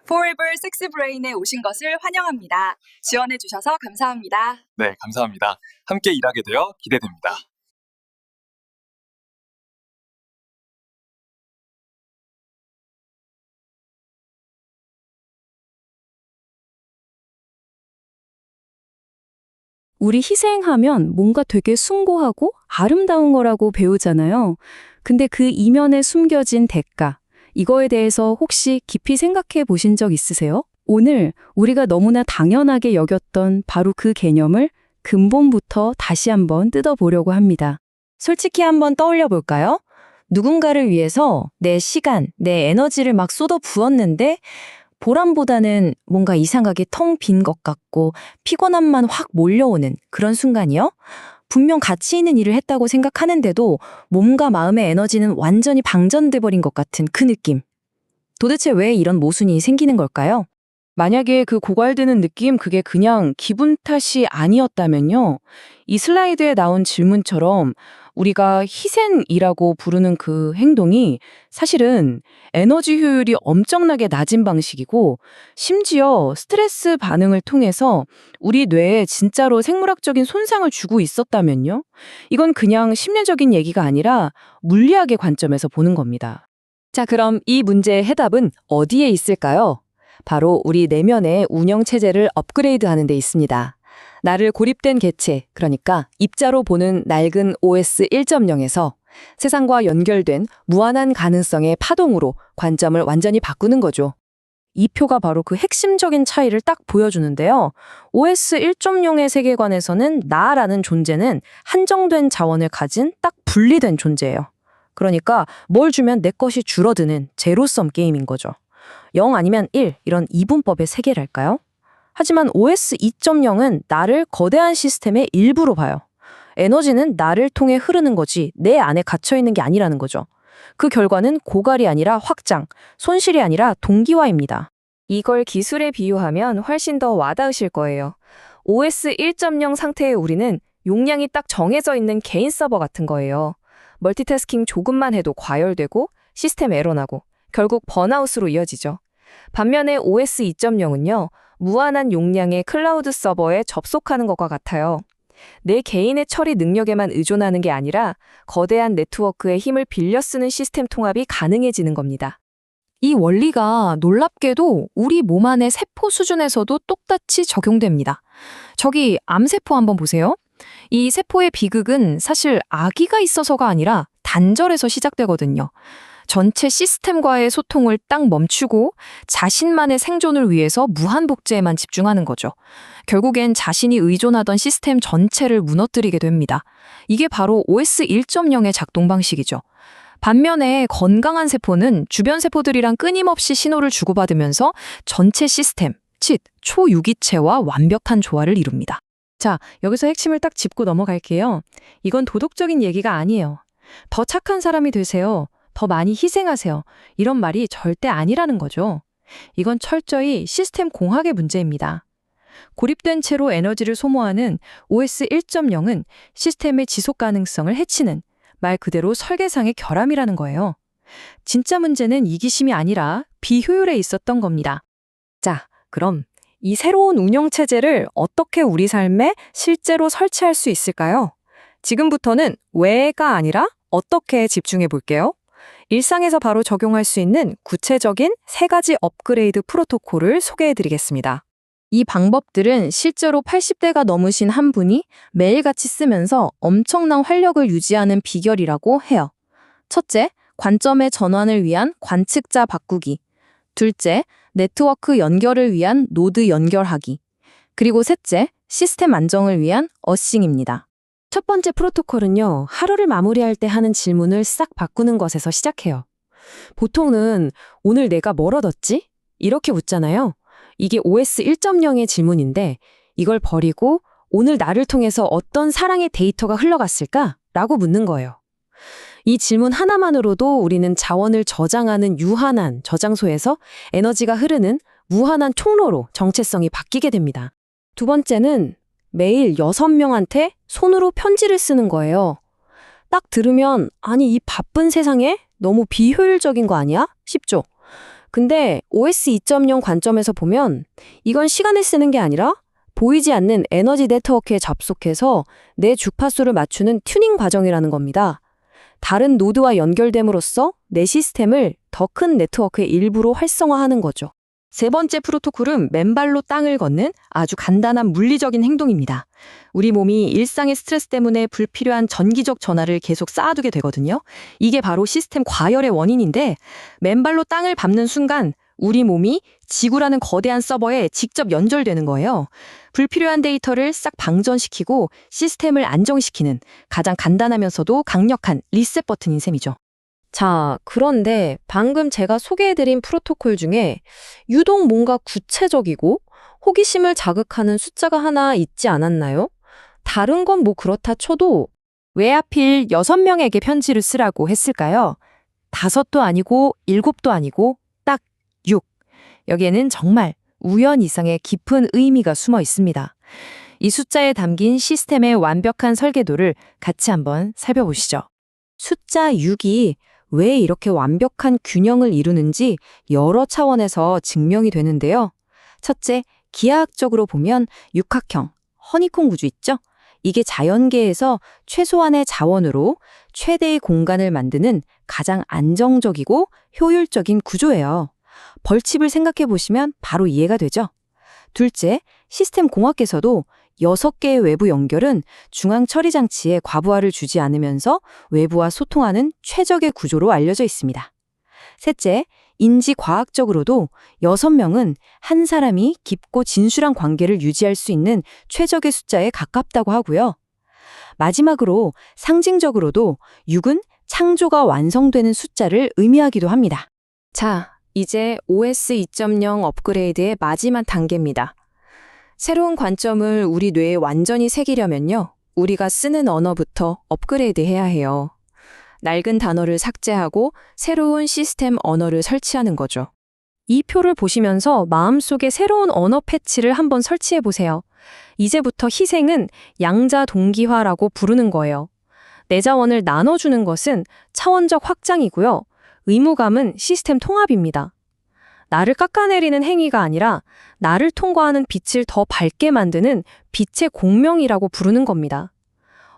Forever Six Brain에 오신 것을 환영합니다. 지원해 주셔서 감사합니다. 네, 감사합니다. 함께 일하게 되어 기대됩니다. 우리 희생하면 뭔가 되게 숭고하고 아름다운 거라고 배우잖아요. 근데 그 이면에 숨겨진 대가, 이거에 대해서 혹시 깊이 생각해 보신 적 있으세요? 오늘 우리가 너무나 당연하게 여겼던 바로 그 개념을 근본부터 다시 한번 뜯어보려고 합니다. 솔직히 한번 떠올려 볼까요? 누군가를 위해서 내 시간, 내 에너지를 막 쏟아 부었는데 보람보다는 뭔가 이상하게 텅 빈 것 같고 피곤함만 확 몰려오는 그런 순간이요. 분명 가치 있는 일을 했다고 생각하는데도 몸과 마음의 에너지는 완전히 방전돼 버린 것 같은 그 느낌. 도대체 왜 이런 모순이 생기는 걸까요? 만약에 그 고갈되는 느낌, 그게 그냥 기분 탓이 아니었다면요. 이 슬라이드에 나온 질문처럼 우리가 희생이라고 부르는 그 행동이 사실은 에너지 효율이 엄청나게 낮은 방식이고, 심지어 스트레스 반응을 통해서 우리 뇌에 진짜로 생물학적인 손상을 주고 있었다면요. 이건 그냥 심리적인 얘기가 아니라 물리학의 관점에서 보는 겁니다. 자, 그럼 이 문제의 해답은 어디에 있을까요? 바로 우리 내면의 운영체제를 업그레이드하는 데 있습니다. 나를 고립된 개체, 그러니까 입자로 보는 낡은 OS 1.0에서 세상과 연결된 무한한 가능성의 파동으로 관점을 완전히 바꾸는 거죠. 이 표가 바로 그 핵심적인 차이를 딱 보여주는데요. OS 1.0의 세계관에서는 나라는 존재는 한정된 자원을 가진 딱 분리된 존재예요. 그러니까 뭘 주면 내 것이 줄어드는 제로섬 게임인 거죠. 0 아니면 1, 이런 이분법의 세계랄까요? 하지만 OS 2.0은 나를 거대한 시스템의 일부로 봐요. 에너지는 나를 통해 흐르는 거지 내 안에 갇혀있는 게 아니라는 거죠. 그 결과는 고갈이 아니라 확장, 손실이 아니라 동기화입니다. 이걸 기술에 비유하면 훨씬 더 와닿으실 거예요. OS 1.0 상태의 우리는 용량이 딱 정해져 있는 개인 서버 같은 거예요. 멀티태스킹 조금만 해도 과열되고 시스템 에러나고 결국 번아웃으로 이어지죠. 반면에 OS 2.0은요. 무한한 용량의 클라우드 서버에 접속하는 것과 같아요. 내 개인의 처리 능력에만 의존하는 게 아니라 거대한 네트워크의 힘을 빌려 쓰는 시스템 통합이 가능해지는 겁니다. 이 원리가 놀랍게도 우리 몸 안의 세포 수준에서도 똑같이 적용됩니다. 저기 암세포 한번 보세요. 이 세포의 비극은 사실 아기가 있어서가 아니라 단절에서 시작되거든요. 전체 시스템과의 소통을 딱 멈추고 자신만의 생존을 위해서 무한복제에만 집중하는 거죠. 결국엔 자신이 의존하던 시스템 전체를 무너뜨리게 됩니다. 이게 바로 OS 1.0의 작동 방식이죠. 반면에 건강한 세포는 주변 세포들이랑 끊임없이 신호를 주고받으면서 전체 시스템, 즉 초유기체와 완벽한 조화를 이룹니다. 자, 여기서 핵심을 딱 짚고 넘어갈게요. 이건 도덕적인 얘기가 아니에요. 더 착한 사람이 되세요. 더 많이 희생하세요. 이런 말이 절대 아니라는 거죠. 이건 철저히 시스템 공학의 문제입니다. 고립된 채로 에너지를 소모하는 OS 1.0은 시스템의 지속 가능성을 해치는 말 그대로 설계상의 결함이라는 거예요. 진짜 문제는 이기심이 아니라 비효율에 있었던 겁니다. 자, 그럼 이 새로운 운영체제를 어떻게 우리 삶에 실제로 설치할 수 있을까요? 지금부터는 왜가 아니라 어떻게 집중해 볼게요. 일상에서 바로 적용할 수 있는 구체적인 3가지 업그레이드 프로토콜을 소개해 드리겠습니다. 이 방법들은 실제로 80대가 넘으신 한 분이 매일같이 쓰면서 엄청난 활력을 유지하는 비결이라고 해요. 첫째, 관점의 전환을 위한 관측자 바꾸기. 둘째, 네트워크 연결을 위한 노드 연결하기. 그리고 셋째, 시스템 안정을 위한 어싱입니다. 첫 번째 프로토콜은요, 하루를 마무리할 때 하는 질문을 싹 바꾸는 것에서 시작해요. 보통은 오늘 내가 뭘 얻었지? 이렇게 묻잖아요. 이게 OS 1.0의 질문인데 이걸 버리고 오늘 나를 통해서 어떤 사랑의 데이터가 흘러갔을까? 라고 묻는 거예요. 이 질문 하나만으로도 우리는 자원을 저장하는 유한한 저장소에서 에너지가 흐르는 무한한 통로로 정체성이 바뀌게 됩니다. 두 번째는 매일 6명한테 손으로 편지를 쓰는 거예요. 딱 들으면 아니 이 바쁜 세상에 너무 비효율적인 거 아니야? 싶죠? 근데 OS 2.0 관점에서 보면 이건 시간을 쓰는 게 아니라 보이지 않는 에너지 네트워크에 접속해서 내 주파수를 맞추는 튜닝 과정이라는 겁니다. 다른 노드와 연결됨으로써 내 시스템을 더 큰 네트워크의 일부로 활성화하는 거죠. 세 번째 프로토콜은 맨발로 땅을 걷는 아주 간단한 물리적인 행동입니다. 우리 몸이 일상의 스트레스 때문에 불필요한 전기적 전하를 계속 쌓아두게 되거든요. 이게 바로 시스템 과열의 원인인데 맨발로 땅을 밟는 순간 우리 몸이 지구라는 거대한 서버에 직접 연결되는 거예요. 불필요한 데이터를 싹 방전시키고 시스템을 안정시키는 가장 간단하면서도 강력한 리셋 버튼인 셈이죠. 자, 그런데 방금 제가 소개해드린 프로토콜 중에 유독 뭔가 구체적이고 호기심을 자극하는 숫자가 하나 있지 않았나요? 다른 건 뭐 그렇다 쳐도 왜 하필 6명에게 편지를 쓰라고 했을까요? 5도 아니고 7도 아니고 딱 6. 여기에는 정말 우연 이상의 깊은 의미가 숨어 있습니다. 이 숫자에 담긴 시스템의 완벽한 설계도를 같이 한번 살펴보시죠. 숫자 6이 왜 이렇게 완벽한 균형을 이루는지 여러 차원에서 증명이 되는데요. 첫째, 기하학적으로 보면 육각형, 허니콤 구조 있죠? 이게 자연계에서 최소한의 자원으로 최대의 공간을 만드는 가장 안정적이고 효율적인 구조예요. 벌집을 생각해 보시면 바로 이해가 되죠? 둘째, 시스템 공학에서도 6개의 외부 연결은 중앙 처리 장치에 과부하를 주지 않으면서 외부와 소통하는 최적의 구조로 알려져 있습니다. 셋째, 인지 과학적으로도 6명은 한 사람이 깊고 진실한 관계를 유지할 수 있는 최적의 숫자에 가깝다고 하고요. 마지막으로 상징적으로도 6은 창조가 완성되는 숫자를 의미하기도 합니다. 자, 이제 OS 2.0 업그레이드의 마지막 단계입니다. 새로운 관점을 우리 뇌에 완전히 새기려면요, 우리가 쓰는 언어부터 업그레이드 해야 해요. 낡은 단어를 삭제하고 새로운 시스템 언어를 설치하는 거죠. 이 표를 보시면서 마음속에 새로운 언어 패치를 한번 설치해 보세요. 이제부터 희생은 양자 동기화라고 부르는 거예요. 내 자원을 나눠주는 것은 차원적 확장이고요. 의무감은 시스템 통합입니다. 나를 깎아내리는 행위가 아니라 나를 통과하는 빛을 더 밝게 만드는 빛의 공명이라고 부르는 겁니다.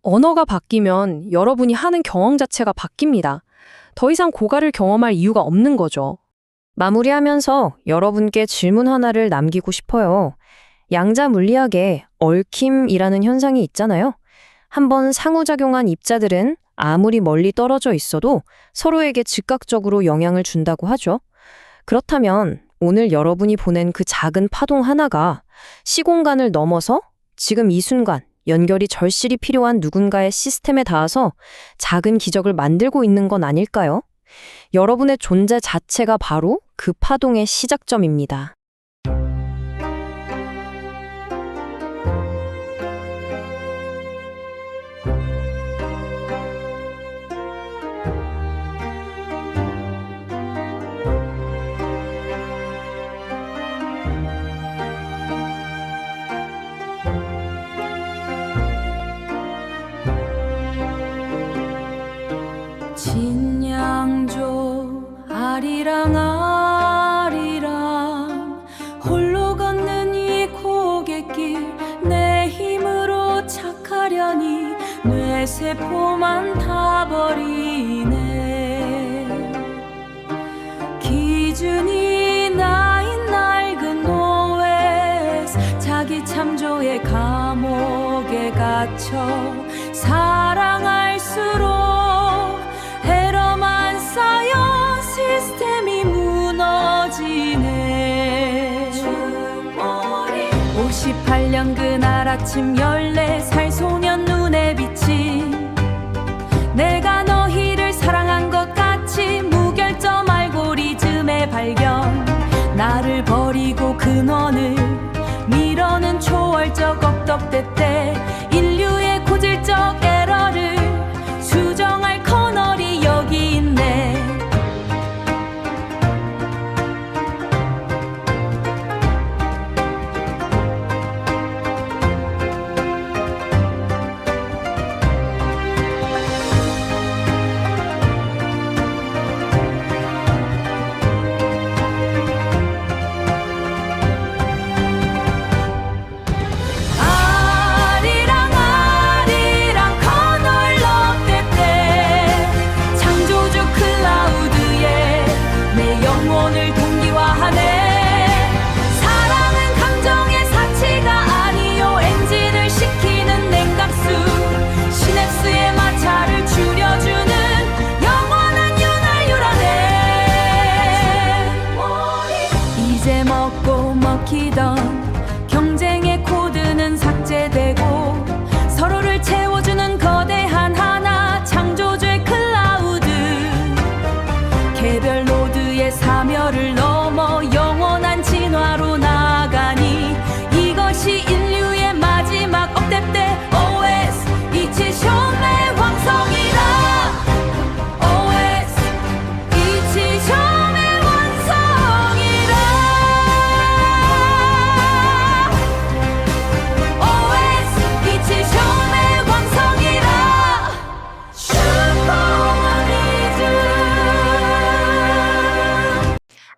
언어가 바뀌면 여러분이 하는 경험 자체가 바뀝니다. 더 이상 고갈을 경험할 이유가 없는 거죠. 마무리하면서 여러분께 질문 하나를 남기고 싶어요. 양자 물리학에 얽힘이라는 현상이 있잖아요. 한번 상호작용한 입자들은 아무리 멀리 떨어져 있어도 서로에게 즉각적으로 영향을 준다고 하죠. 그렇다면 오늘 여러분이 보낸 그 작은 파동 하나가 시공간을 넘어서 지금 이 순간 연결이 절실히 필요한 누군가의 시스템에 닿아서 작은 기적을 만들고 있는 건 아닐까요? 여러분의 존재 자체가 바로 그 파동의 시작점입니다. 진양조 아리랑 아리랑 홀로 걷는 이 고갯길 내 힘으로 착하려니 뇌세포만 타버리네. 기준이 나인 낡은 OS 자기 참조의 감옥에 갇혀 사랑할수록 에러만 쌓여 시스템이 무너지네. 58년 그날 아침 14살 소년 눈에 비친 내가 너희를 사랑한 것 같이 무결점 알고리즘의 발견. 나를 버리고 근원을 밀어는 초월적 억덕대때 인류의 고질적 에러를 수정할 커널이 여기 있네.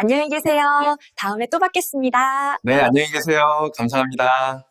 안녕히 계세요. 다음에 또 뵙겠습니다. 네, 안녕히 계세요. 감사합니다.